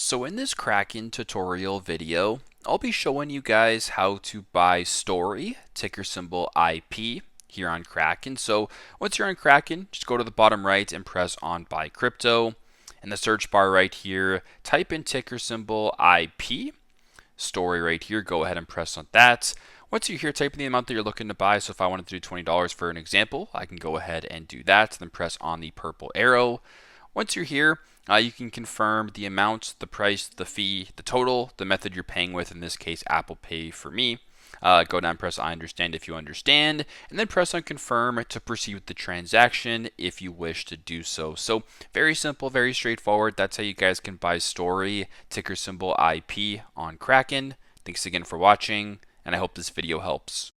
So in this Kraken tutorial video, I'll be showing you guys how to buy Story, ticker symbol IP, here on Kraken. So once you're on Kraken, just go to the bottom right and press on Buy Crypto. In the search bar right here, type in ticker symbol IP, Story right here, go ahead and press on that. Once you're here, type in the amount that you're looking to buy. So if I wanted to do $20 for an example, I can go ahead and do that. Then press on the purple arrow. Once you're here, you can confirm the amount, the price, the fee, the total, the method you're paying with, in this case, Apple Pay for me. Go down, press I understand if you understand, and then press on confirm to proceed with the transaction if you wish to do so. So very simple, very straightforward. That's how you guys can buy Story, ticker symbol IP on Kraken. Thanks again for watching, and I hope this video helps.